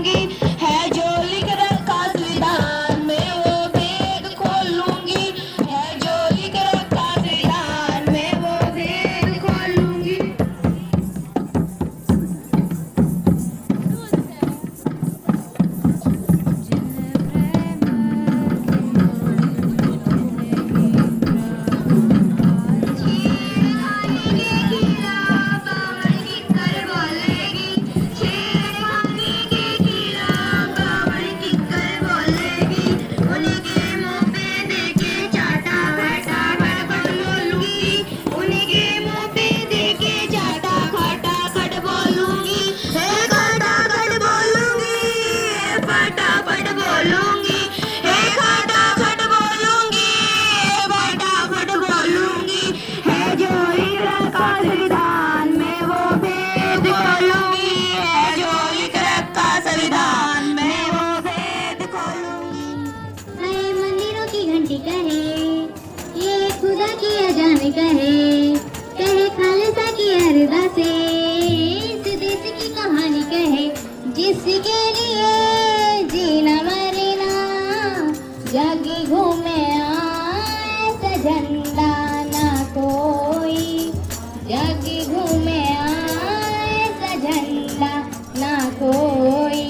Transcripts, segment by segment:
खोलूंगी, है जो लिख रखा संविधान में वो भेद खोलूंगी, है जो लिख रखा संविधान में वो भेद खोलूंगी। कहे कहे खालसा की अरदा से इस देश की कहानी कहे, जिसके लिए जीना मरना जागी घूमे ऐसा झंडा ना कोई, जागी घूमे ऐसा झंडा ना कोई,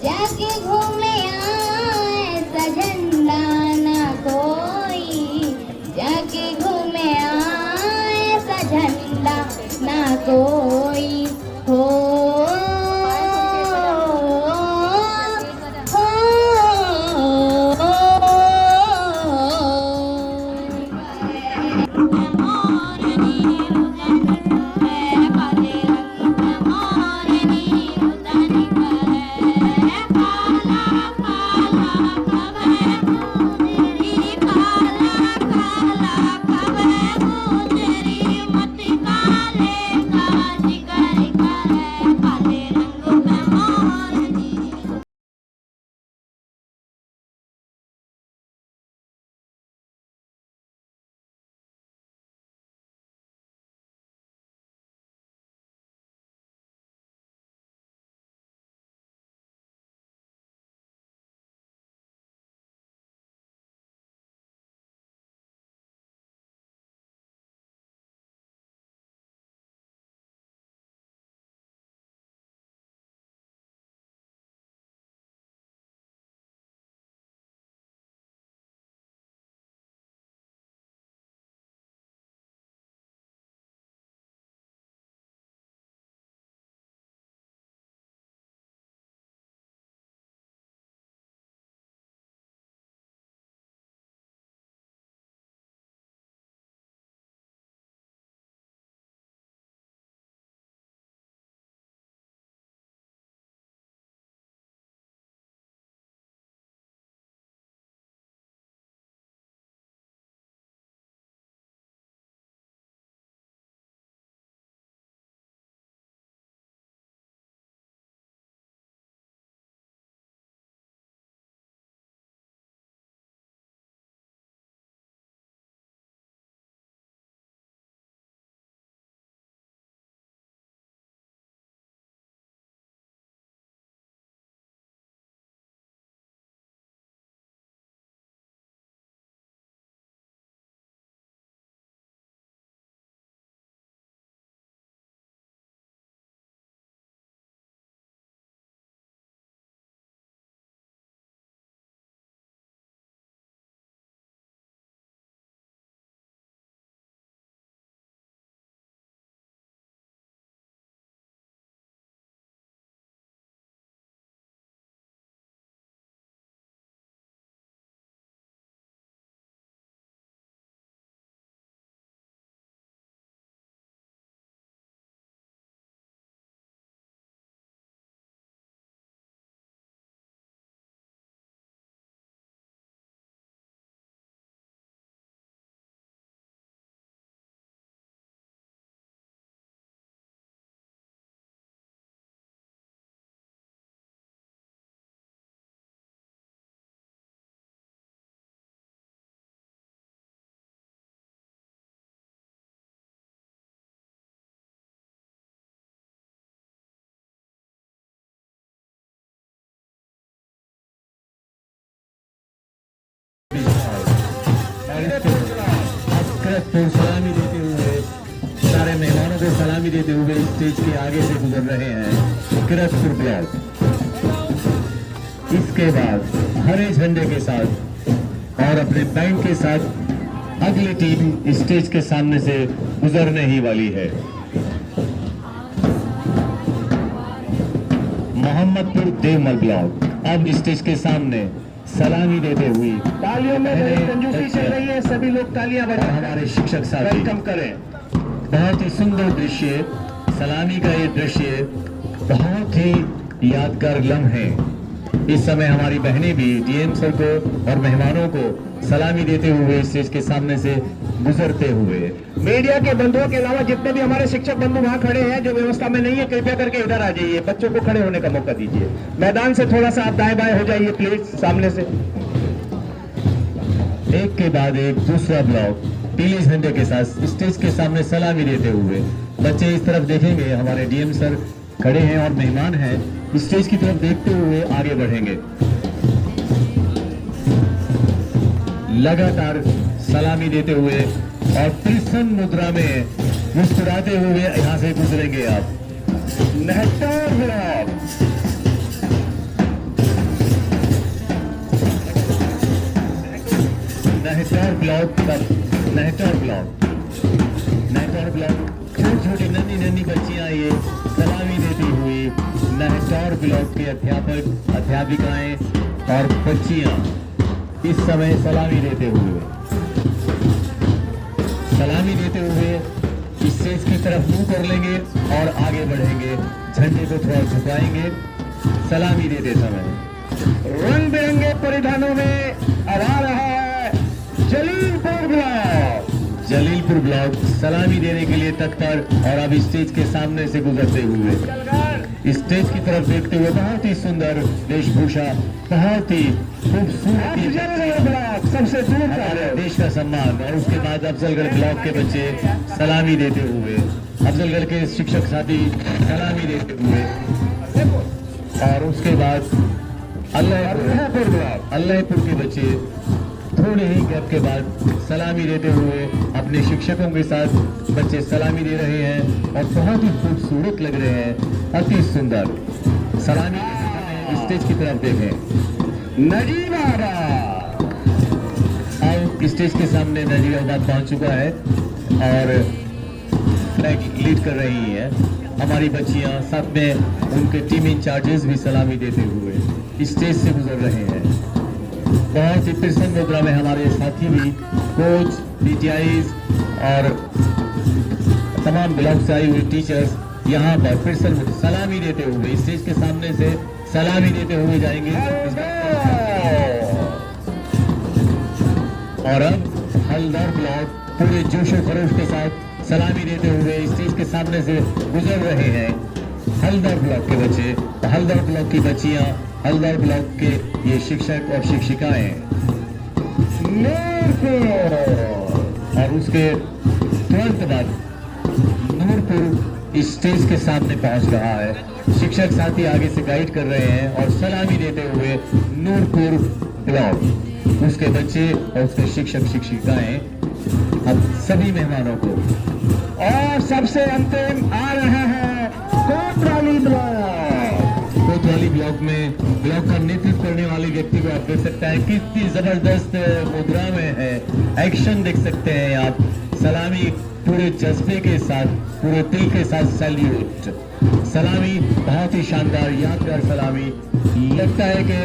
जागी घूमे ऐसा झंडा ना कोई, जागी घूमे ऐसा झंडा ना कोई हो। काले काजी सलामी देते हुए सारे मेहमानों को सलामी देते हुए स्टेज के आगे से गुजर रहे हैं किरतपुर ब्लॉक। इसके बाद हरे झंडे के साथ और अपने बैंक के साथ अगली टीम स्टेज के सामने से गुजरने ही वाली है। मोहम्मदपुर देवमल ब्लॉक अब स्टेज के सामने सलामी देते हुए तालियों में कंजूसी चल रही है, सभी लोग तालियां बजा हमारे शिक्षक साथी वेलकम करें। बहुत ही सुंदर दृश्य, सलामी का ये दृश्य बहुत ही यादगार लम्हे। इस समय हमारी बहनें भी डीएम सर को और मेहमानों को सलामी देते हुए स्टेज के सामने से गुजरते हुए। मीडिया के बंधुओं के अलावा जितने भी हमारे शिक्षक बंधु वहां खड़े हैं जो व्यवस्था में नहीं है, कृपया करके इधर आ जाइए, बच्चों को खड़े होने का मौका दीजिए। मैदान से थोड़ा सा आप दाएं बाएं हो जाइए प्लीज, सामने से। एक के बाद एक दूसरा ब्लॉक पीले झंडे के साथ स्टेज के सामने सलामी देते हुए। बच्चे इस तरफ देखेंगे, हमारे डीएम सर खड़े हैं और मेहमान हैं, स्टेज की तरफ देखते हुए आगे बढ़ेंगे। लगातार सलामी देते हुए और प्रसन्न मुद्रा में मुस्कुराते हुए यहाँ से गुजरेंगे आप। नेहटर ब्लॉक नहटर ब्लॉक छोटी छोटी नन्ही नन्ही बच्चियां ये सलामी देती हुई नहटर ब्लॉक के अध्यापक अध्यापिकाएं और बच्चियां इस समय सलामी देते हुए स्टेज की तरफ मुंह कर लेंगे और आगे बढ़ेंगे, झंडे को थोड़ा झुकाएंगे सलामी देते समय। रंग बिरंगे परिधानों में अब आ रहा है जलीलपुर ब्लॉक सलामी देने के लिए तत्पर और अब स्टेज के सामने से गुजरते हुए स्टेज की तरफ देखते हुए बहुत ही सुंदर वेशभूषा, बहुत ही खूबसूरत सबसे दूर का हमारे देश का सम्मान। और उसके बाद अफजलगढ़ ब्लॉक के बच्चे सलामी देते हुए, अफजलगढ़ के शिक्षक साथी सलामी देते हुए, और उसके बाद अल्लाहपुर के बच्चे थोड़े ही गैप के बाद सलामी देते हुए अपने शिक्षकों के साथ बच्चे सलामी दे रहे हैं और बहुत ही खूबसूरत लग रहे हैं, अति सुंदर। सलामी स्टेज की तरफ देखें। नजीबाबाद अब स्टेज के सामने नजीबाबाद पहुंच चुका है और फ्लैग लीड कर रही है। हमारी बच्चियां साथ में उनके टीम इंचार्जेस भी सलामी देते हुए स्टेज से गुजर रहे हैं। बहुत ही प्रसन्न मुद्रा में हमारे साथी भी, कोच, पीटीआईज और तमाम ब्लॉक से आई हुई टीचर्स यहाँ पर प्रसन्न सलामी देते हुए स्टेज के सामने से सलामी देते हुए जाएंगे। और अब हल्दर ब्लॉक पूरे जोशो खरोश के साथ सलामी देते हुए स्टेज के सामने से गुजर रहे हैं। हल्दर ब्लॉक के बच्चे, हल्दर ब्लॉक की बच्चियां, हल्दर ब्लॉक के ये शिक्षक और शिक्षिकाएं। और उसके तुरंत बाद नूरपुर स्टेज के सामने पहुंच रहा है। शिक्षक साथी आगे से गाइड कर रहे हैं और सलामी देते हुए नूरपुर ब्लॉक, उसके बच्चे और उसके शिक्षक शिक्षिकाएं अब सभी मेहमानों को। और सबसे अंतिम आ रहा है कोतवाली ब्लॉक में ब्लॉक का नेतृत्व करने वाले व्यक्ति को आप देख सकते हैं, कितनी जबरदस्त मुद्रा में है, एक्शन देख सकते हैं आप। सलामी पूरे जज्बे के साथ, पूरे दिल के साथ सैल्यूट। सलामी बहुत ही शानदार यादगार सलामी, लगता है कि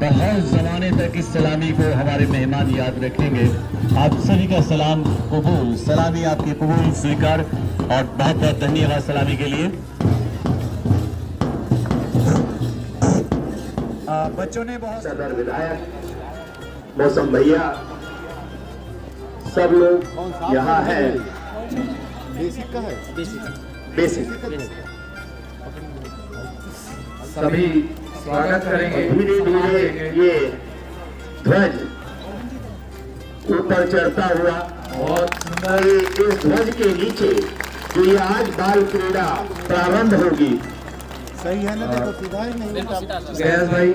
बहुत जमाने तक इस सलामी को हमारे मेहमान याद रखेंगे। आप सभी का सलाम कबूल, सलामी आपकी कबूल स्वीकार और बहुत बहुत धन्यवाद सलामी के लिए। बच्चों ने बहुत सदर विधायक मौसम भैया सब लोग यहाँ हैं। बेसिक का है, बेसिक सभी स्वागत करेंगे। धीरे धीरे ये ध्वज ऊपर चढ़ता हुआ और इस ध्वज के नीचे जो ये आज बाल क्रीड़ा प्रारंभ होगी। सही है ना? देखो सीधा ही नहीं उल्टा। गैस भाई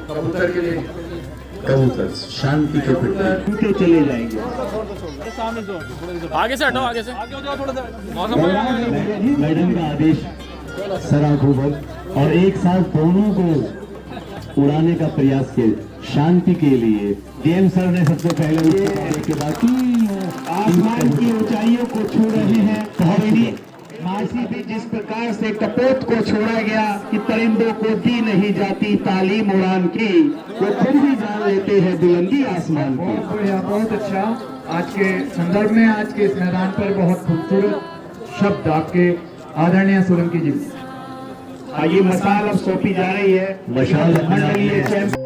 कबूतर के लिए कबूतर शांति के प्रतीक टूटे चले जाएंगे। आगे से हटो, आगे से मौसम मैडम का आदेश सराखूबत और एक साथ दोनों को उड़ाने का प्रयास किए शांति के लिए। डीएम सर ने सबसे पहले के बाद आसमान की ऊंचाइयों को छू रहे हैं। मासी भी जिस प्रकार से कपोत को छोड़ा गया कि परिंदों को दी नहीं जाती तालीम उड़ान की, वो खुद ही जान लेते हैं बुलंदी आसमान की। बहुत बढ़िया, बहुत अच्छा। आज के संदर्भ में, आज के इस मैदान पर बहुत खूबसूरत शब्द आपके आदरणीय सोलंकी जी। ये मसाल अब सौंपी जा रही है मशाल मंडलीय चैंपियन।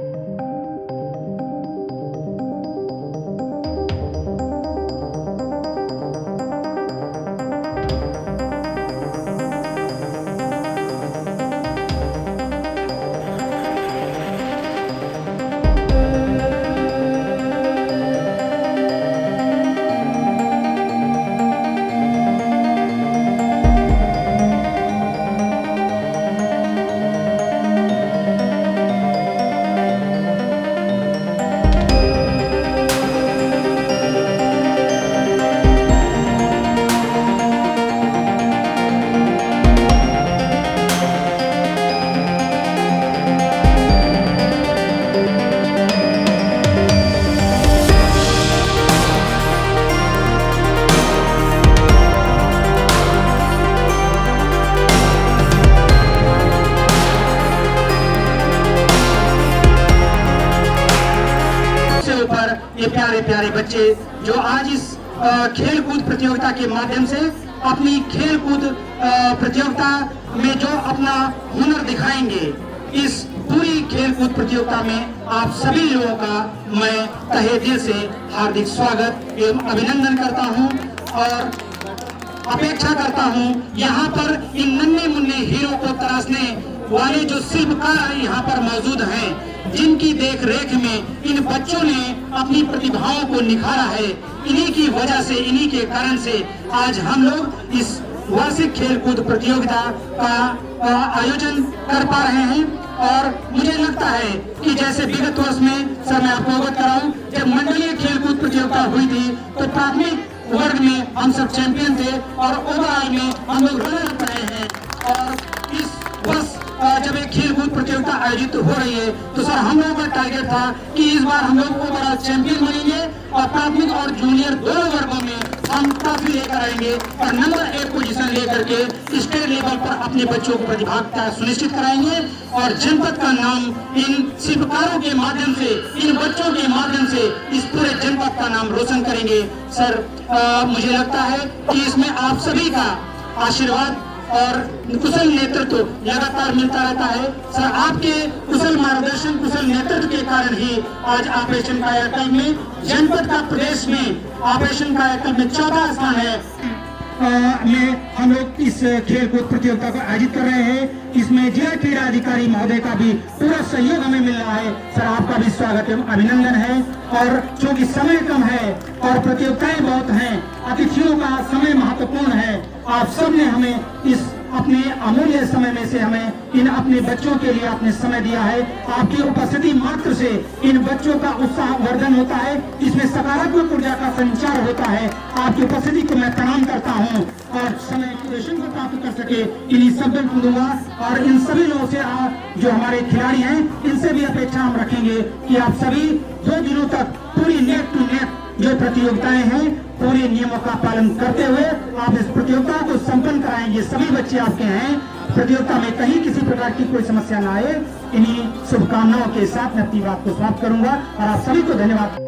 ये प्यारे प्यारे बच्चे जो आज इस खेल कूद प्रतियोगिता के माध्यम से अपनी खेल कूद प्रतियोगिता में जो अपना हुनर दिखाएंगे, इस पूरी खेल कूद प्रतियोगिता में आप सभी लोगों का मैं तहे दिल से हार्दिक स्वागत एवं अभिनंदन करता हूं और अपेक्षा करता हूं यहाँ पर इन नन्हे मुन्ने हीरो को तराशने वाले जो शिल्पकार यहाँ पर मौजूद हैं, जिनकी देख रेख में इन बच्चों ने अपनी प्रतिभाओं को निखारा है, इन्हीं की वजह से, इन्हीं के कारण से आज हम लोग इस वार्षिक खेल कूद प्रतियोगिता का आयोजन कर पा रहे हैं। और मुझे लगता है कि जैसे विगत वर्ष में सर मैं आपको अवगत कराऊं, जब मंडलीय खेल कूद प्रतियोगिता हुई थी तो प्राथमिक वर्ग में हम सब चैंपियन थे और ओवरऑल में हम लोग रनर अप रहे हैं। और इस वर्ष जब एक खेल कूद प्रतियोगिता आयोजित हो रही है तो सर हम लोगों का टारगेट था कि इस बार हम लोग ओवरऑल चैंपियन बनेंगे और प्राथमिक और जूनियर दोनों वर्गों में हम ट्रॉफी लेकर आएंगे और नंबर 1 पोजीशन लेकर के स्टेट लेवल पर अपने बच्चों को प्रतिभागिता सुनिश्चित कराएंगे और जनपद का नाम इन शिल्पकारों के माध्यम से, इन बच्चों के माध्यम से इस पूरे जनपद का नाम रोशन करेंगे। सर मुझे लगता है कि इसमें आप सभी का आशीर्वाद और कुशल नेतृत्व लगातार मिलता रहता है। सर आपके कुशल मार्गदर्शन, कुशल नेतृत्व के कारण ही आज ऑपरेशन कायाकल्प में जनपद का प्रदेश में ऑपरेशन कायाकल्प में 14वां स्थान है में हम लोग इस खेल कूद प्रतियोगिता को आयोजित कर रहे हैं। इसमें जिला क्रीड़ा अधिकारी महोदय का भी पूरा सहयोग हमें मिल रहा है। सर आपका भी स्वागत एवं अभिनंदन है। और चूंकि समय कम है और प्रतियोगिताएं बहुत हैं, अतिथियों का समय महत्वपूर्ण है, आप सब ने हमें इस अपने अमूल्य समय में से हमें इन अपने बच्चों के लिए आपने समय दिया है। आपकी उपस्थिति मात्र से इन बच्चों का उत्साह वर्धन होता है, इसमें सकारात्मक ऊर्जा का संचार होता है। आपकी उपस्थिति को मैं प्रणाम करता हूं और समय क्वेश्चन को प्राप्त कर सके इन्हीं शब्दों को दूंगा। और इन सभी लोगों से जो हमारे खिलाड़ी हैं, इनसे भी अपेक्षा हम रखेंगे कि आप सभी 2 दिनों तक पूरी नेक टू नेक जो प्रतियोगिताएं हैं पूरे नियमों का पालन करते हुए आप इस प्रतियोगिता को संपन्न कराएंगे। सभी बच्चे आपके हैं, प्रतियोगिता में कहीं किसी प्रकार की कोई समस्या न आए। इन्हीं शुभकामनाओं के साथ मैं अपनी बात को समाप्त करूंगा और आप सभी को धन्यवाद।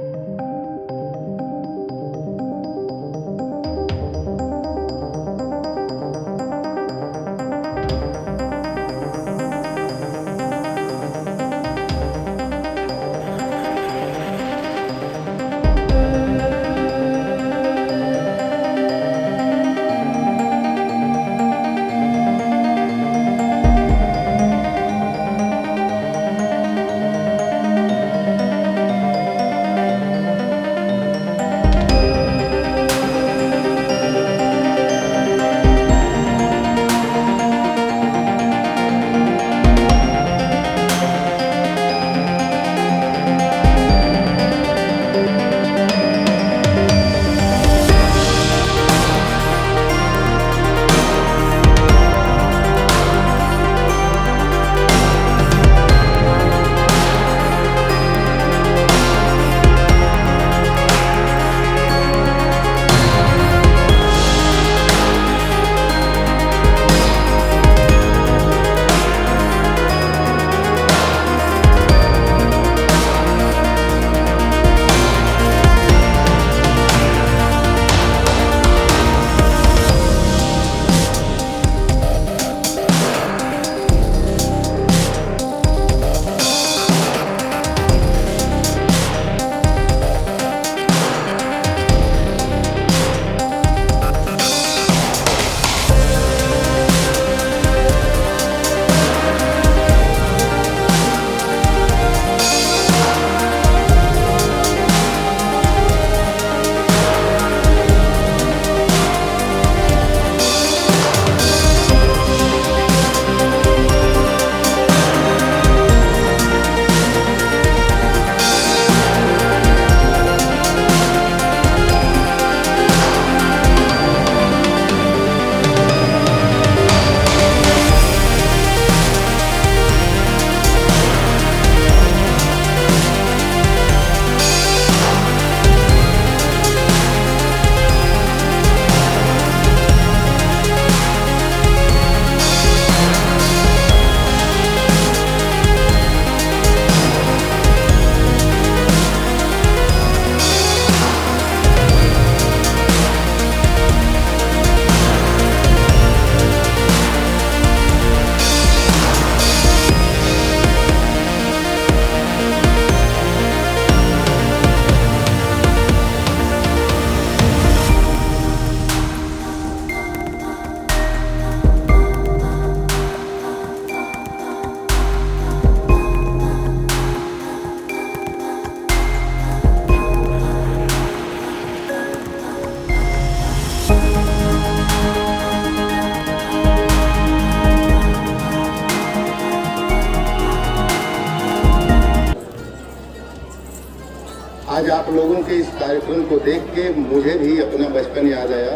आज आप लोगों के इस कार्यक्रम को देख के मुझे भी अपना बचपन याद आया।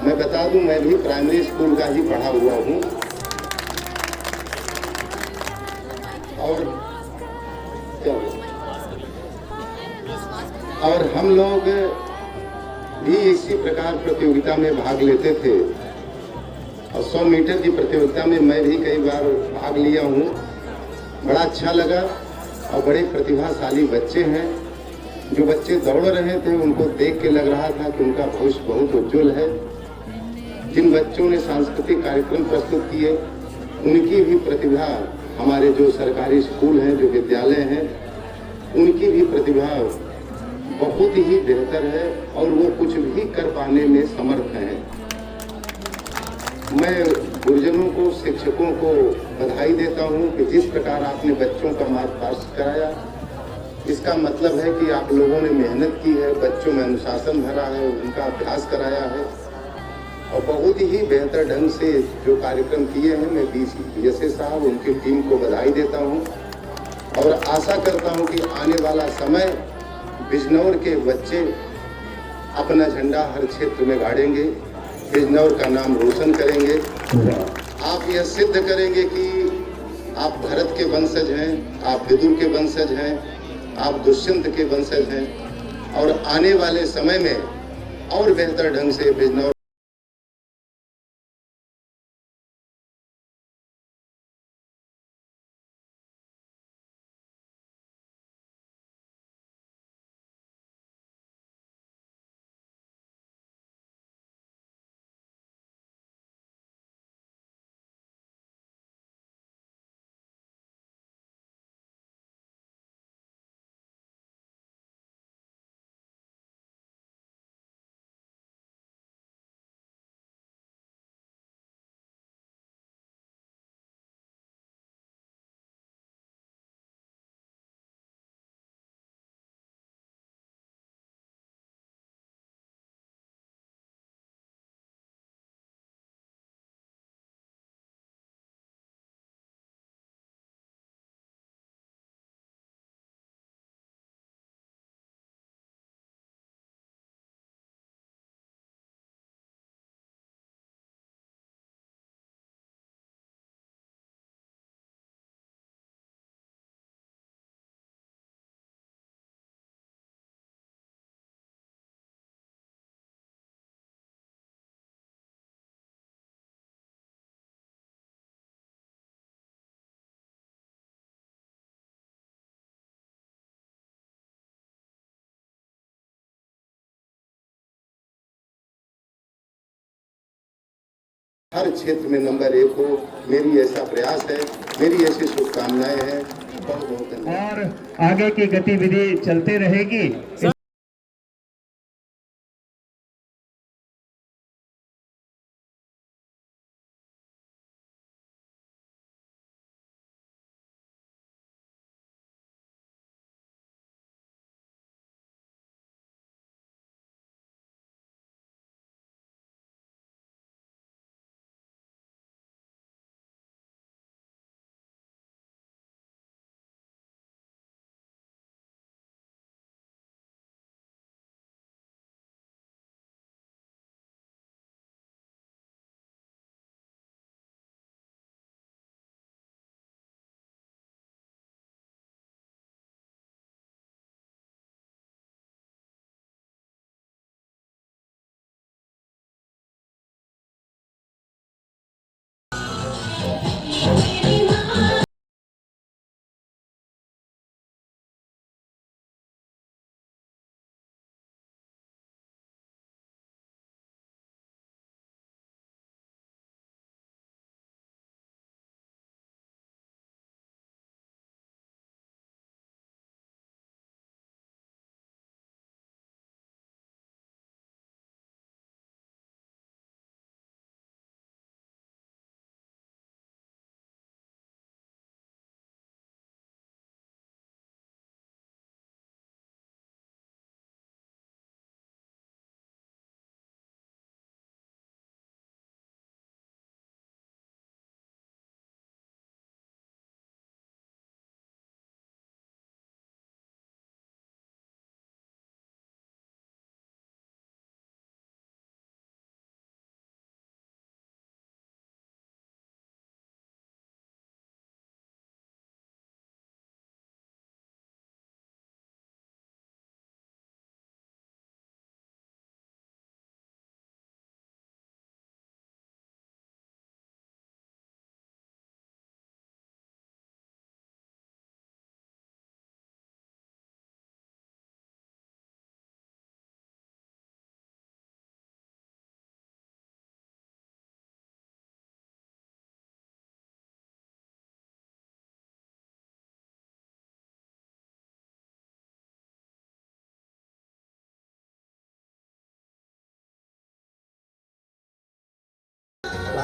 मैं बता दूं, मैं भी प्राइमरी स्कूल का ही पढ़ा हुआ हूँ और हम लोग भी इसी प्रकार प्रतियोगिता में भाग लेते थे और 100 मीटर की प्रतियोगिता में मैं भी कई बार भाग लिया हूँ। बड़ा अच्छा लगा और बड़े प्रतिभाशाली बच्चे हैं। जो बच्चे दौड़ रहे थे उनको देख के लग रहा था कि उनका भविष्य बहुत उज्जवल है। जिन बच्चों ने सांस्कृतिक कार्यक्रम प्रस्तुत किए उनकी भी प्रतिभा, हमारे जो सरकारी स्कूल हैं, जो विद्यालय हैं, उनकी भी प्रतिभा बहुत ही बेहतर है और वो कुछ भी कर पाने में समर्थ हैं। मैं गुरुजनों को, शिक्षकों को बधाई देता हूं कि जिस प्रकार आपने बच्चों का मार्ग पास कराया, इसका मतलब है कि आप लोगों ने मेहनत की है, बच्चों में अनुशासन भरा है, उनका अभ्यास कराया है और बहुत ही बेहतर ढंग से जो कार्यक्रम किए हैं। मैं BC साहब, उनकी टीम को बधाई देता हूं और आशा करता हूं कि आने वाला समय बिजनौर के बच्चे अपना झंडा हर क्षेत्र में गाड़ेंगे, बिजनौर का नाम रोशन करेंगे। आप यह सिद्ध करेंगे कि आप भरत के वंशज हैं, आप विदुर के वंशज हैं, आप दुष्यंत के वंशज हैं और आने वाले समय में और बेहतर ढंग से बिजनौर हर क्षेत्र में नंबर 1 हो। मेरी ऐसा प्रयास है, मेरी ऐसी शुभकामनाएं हैं। बहुत बहुत धन्यवाद। और आगे की गतिविधि चलते रहेगी।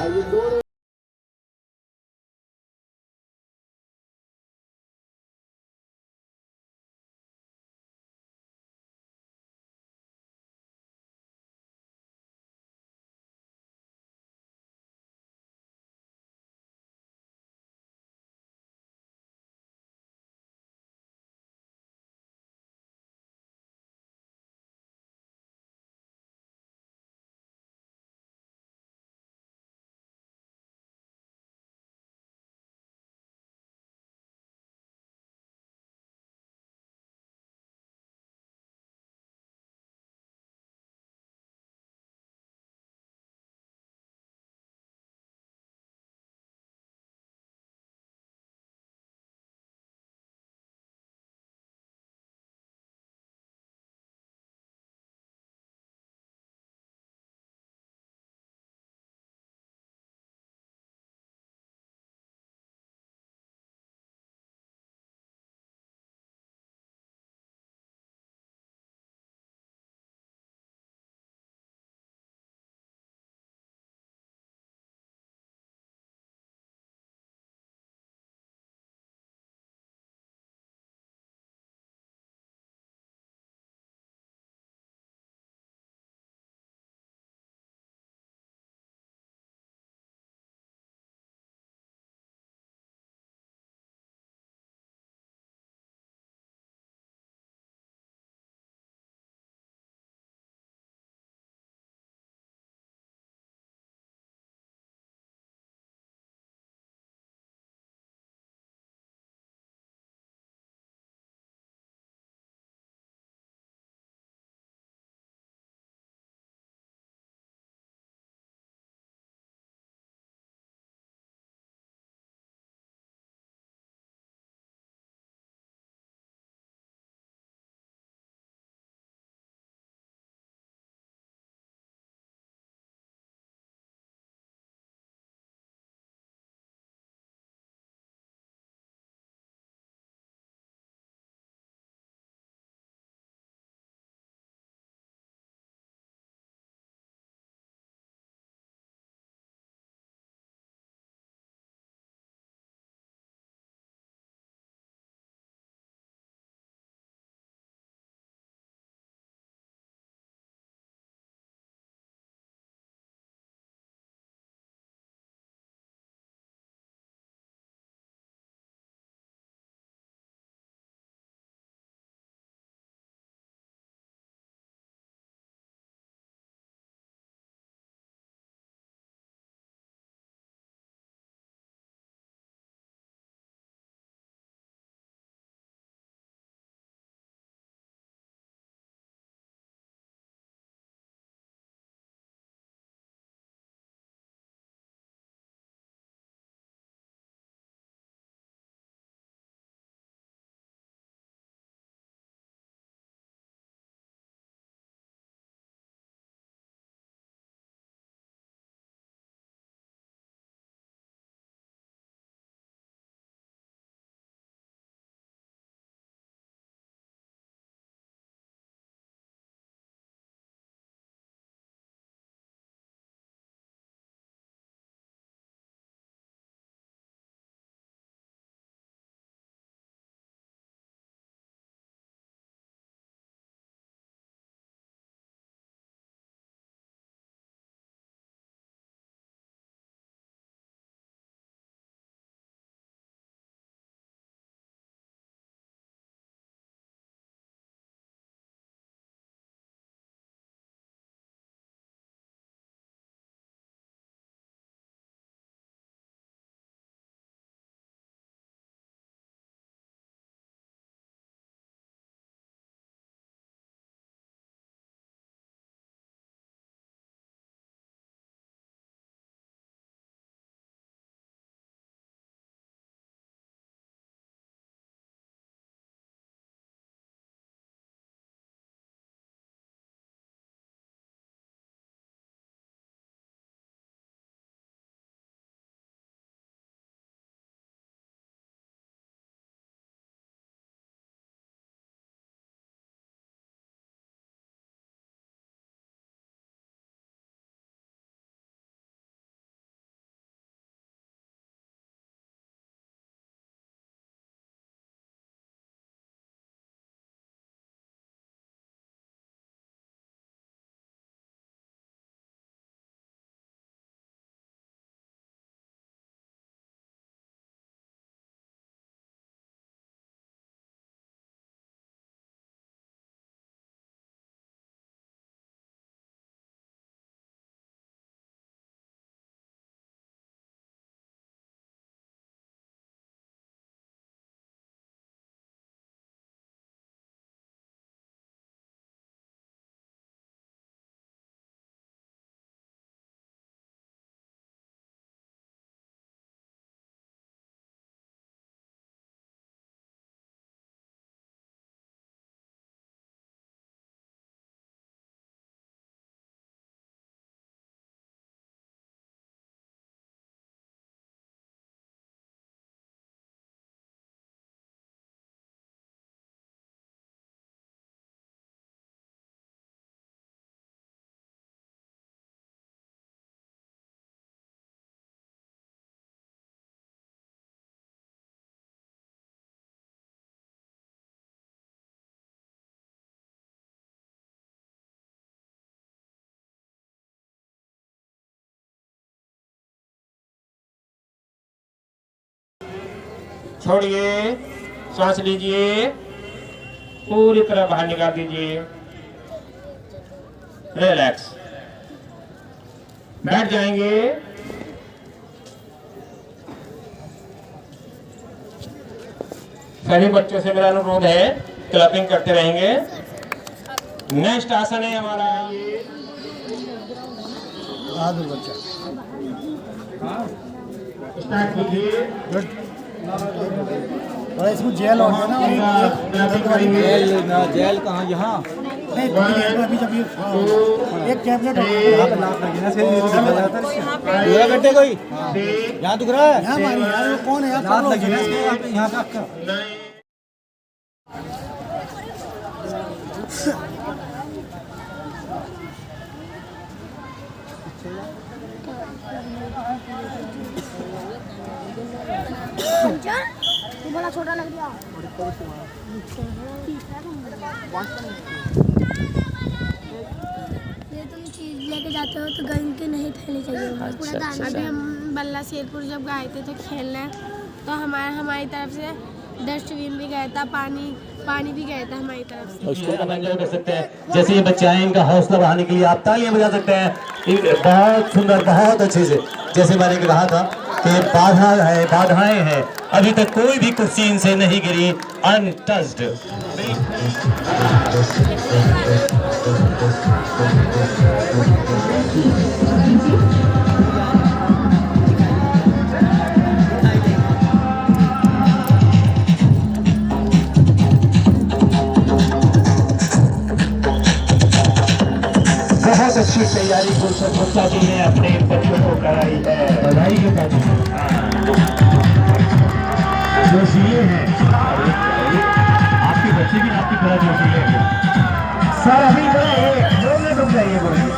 आइए दो छोड़िए, सांस लीजिए, पूरी तरह बाहर निकाल दीजिए, रिलैक्स, बैठ जाएंगे। सभी बच्चों से मेरा अनुरोध है, क्लैपिंग करते रहेंगे। नेक्स्ट आसन है हमारा ये स्टार्ट कीजिए। इसमें जेल हो गया ना, जेल कहाँ, यहाँ अभी जब एक टैबलेट घंटे कोई यहाँ दुख रहा है, यहाँ कौन है यहाँ का बड़ा छोटा लग गया। ये तुम चीज लेके जाते हो तो गंद के नहीं फैलनी चाहिए। अभी हम बल्ला शेरपुर जब गए थे तो खेलने, तो हमारी तरफ से डस्टबिन भी गया था, पानी भी गया था हमारी तरफ से। उसको कर सकते हैं। जैसे ये बच्चे आए, इनका हौसला बढ़ाने के लिए आप तालियां बजा सकते हैं। बहुत सुंदर, बहुत अच्छे से। जैसे मैंने कहा था कि बाधाएं हैं, अभी तक कोई भी कुर्सी इनसे नहीं गिरी अनटच्ड। बहुत अच्छी तैयारी गुलशन गुप्ता जी ने अपने बच्चों को कराई है, बधाई के साथ। जोशीले हैं आपके बच्चे भी, आपकी तरह जोशीले हैं सर। अभी बोलने रुक जाइए, बोलिए।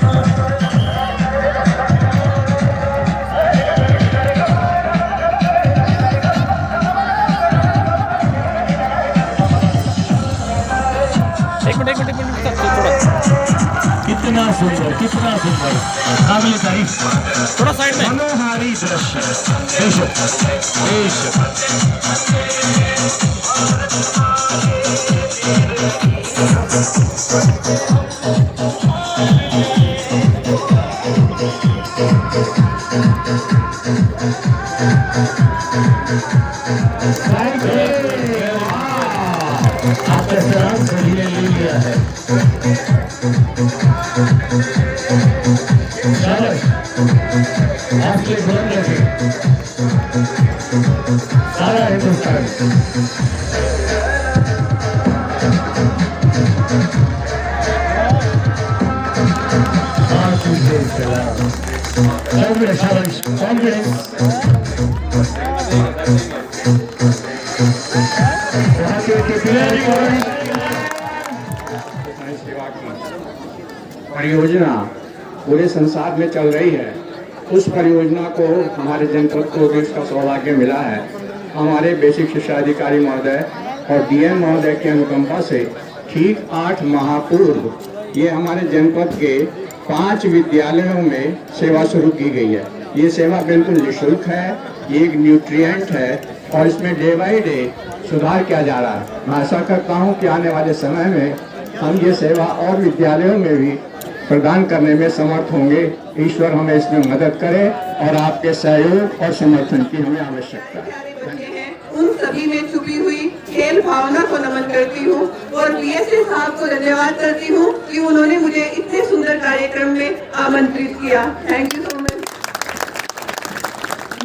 कितना सुंदर, कितना सुंदर, काबिल तारीफ। थोड़ा साइड में। मनोहारी दृश्य। बेशक। आपका सलाम ले लिया है। आपके बंद रखे सारा हिंदुस्तान। परियोजना पूरे संसार में चल रही है। उस परियोजना को हमारे जनपद को भी उसका सौभाग्य मिला है। हमारे बेसिक शिक्षा अधिकारी महोदय और डीएम महोदय की अनुकंपा से ठीक 8 माह पूर्व ये हमारे जनपद के 5 विद्यालयों में सेवा शुरू की गई है। ये सेवा बिल्कुल निःशुल्क है, ये एक न्यूट्रिएंट है और इसमें डे बाई डे सुधार किया जा रहा है। मैं आशा करता हूँ कि आने वाले समय में हम ये सेवा और विद्यालयों में भी प्रदान करने में समर्थ होंगे। ईश्वर हमें इसमें मदद करे और आपके सहयोग और समर्थन की हमें आवश्यकता है। उन सभी में छुपी हुई खेल भावना को नमन करती हूँ और बीएसए साहब को धन्यवाद करती हूँ कि उन्होंने मुझे इतने सुंदर कार्यक्रम में आमंत्रित किया। Thank you so much.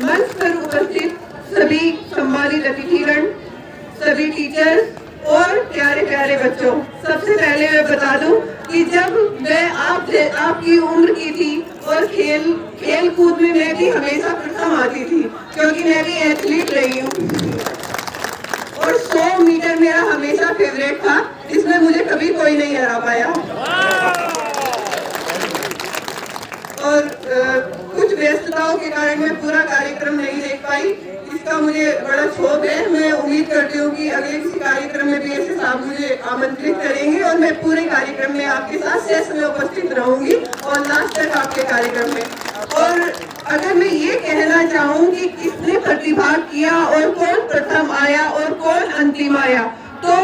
मंच पर उपस्थित सभी सम्मानित अतिथिगण, सभी टीचर्स और प्यारे प्यारे बच्चों, सबसे पहले मैं बता दूं कि जब मैं आपकी उम्र की थी और खेल कूद में मैं भी हमेशा प्रथम आती थी, क्योंकि मैं भी एथलीट रही हूँ और 100 मीटर मेरा हमेशा फेवरेट था, इसमें मुझे कभी कोई नहीं हरा पाया। और कुछ व्यस्तताओं के कारण मैं पूरा कार्यक्रम नहीं देख पाई, इसका मुझे बड़ा क्षोभ है। मैं उम्मीद करती हूँ कि अगले किसी कार्यक्रम में बीएसए साहब मुझे आमंत्रित करेंगे और मैं पूरे कार्यक्रम में आपके साथ शेष में उपस्थित रहूंगी और और लास्ट तक आपके कार्यक्रम में। और अगर मैं ये कहना चाहूँ कि किसने प्रतिभाग किया और कौन प्रथम आया और कौन अंतिम आया, तो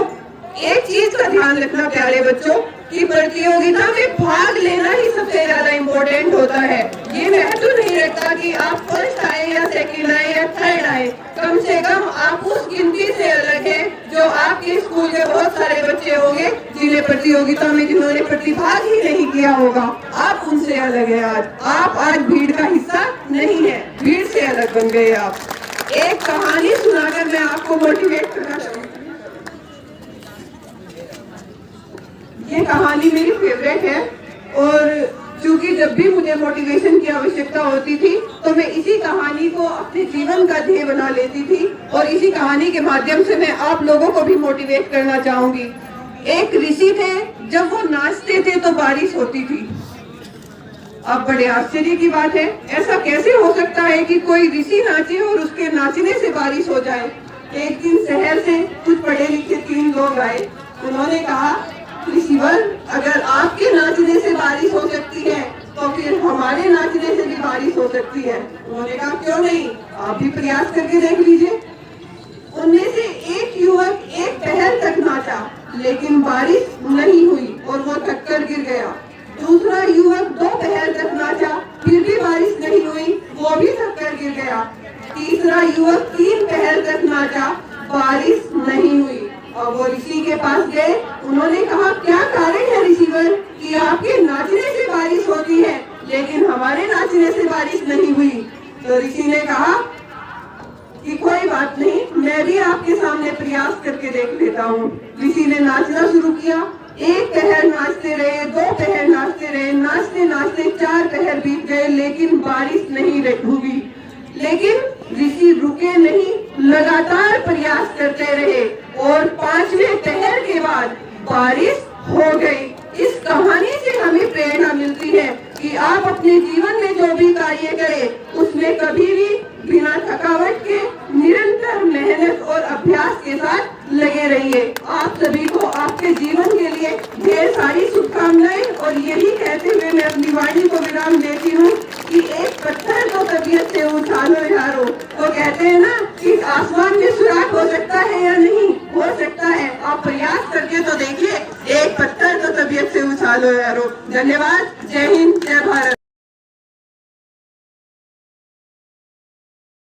एक चीज का ध्यान रखना प्यारे बच्चों कि प्रतियोगिता में भाग लेना ही सबसे ज्यादा इम्पोर्टेंट होता है। ये महत्व नहीं रखता कि आप फर्स्ट आए या सेकंड आए या थर्ड आए, कम से कम आप उस गिनती से अलग हैं जो आपके स्कूल के बहुत सारे बच्चे होंगे जिन्हें प्रतियोगिता में जिन्होंने प्रतिभाग ही नहीं किया होगा। आप उनसे अलग है। आप आज भीड़ का हिस्सा नहीं है, भीड़ से अलग बन गए आप। एक कहानी सुनाकर मैं आपको मोटिवेट करना चाहूँगी। ये कहानी मेरी फेवरेट है और क्योंकि जब भी मुझे मोटिवेशन की आवश्यकता होती थी तो मैं इसी कहानी को अपने जीवन का ध्येय बना लेती थी और इसी कहानी के माध्यम से मैं आप लोगों को भी मोटिवेट करना चाहूंगी। एक ऋषि थे, जब वो नाचते थे तो बारिश होती थी। अब बड़े आश्चर्य की बात है, ऐसा कैसे हो सकता है कि कोई ऋषि नाचे और उसके नाचने से बारिश हो जाए। एक दिन शहर से कुछ पढ़े लिखे 3 लोग आए। उन्होंने कहा, ऋषिवर, अगर आपके नाचने से बारिश हो सकती है तो फिर हमारे नाचने से भी बारिश हो सकती है। उन्होंने कहा, क्यों नहीं, आप भी प्रयास करके देख लीजिए। उनमें से एक युवक 1 पहर तक नाचा लेकिन बारिश नहीं हुई और वो थककर गिर गया। दूसरा युवक 2 पहर तक नाचा, फिर भी बारिश नहीं हुई, वो भी थककर गिर गया। तीसरा युवक 3 पहर तक नाचा, बारिश नहीं हुई। और वो ऋषि के पास गए। उन्होंने कहा, क्या कारण है ऋषिवर कि आपके नाचने से बारिश होती है लेकिन हमारे नाचने से बारिश नहीं हुई। तो ऋषि ने कहा कि कोई बात नहीं, मैं भी आपके सामने प्रयास करके देख लेता हूँ। ऋषि ने नाचना शुरू किया। 1 पहर नाचते रहे, 2 पहर नाचते रहे, नाचते नाचते 4 पहर बीत गए लेकिन बारिश नहीं हुई। लेकिन ऋषि रुके नहीं, लगातार प्रयास करते रहे और 5वें पहर के बाद बारिश हो गई। इस कहानी से हमें प्रेरणा मिलती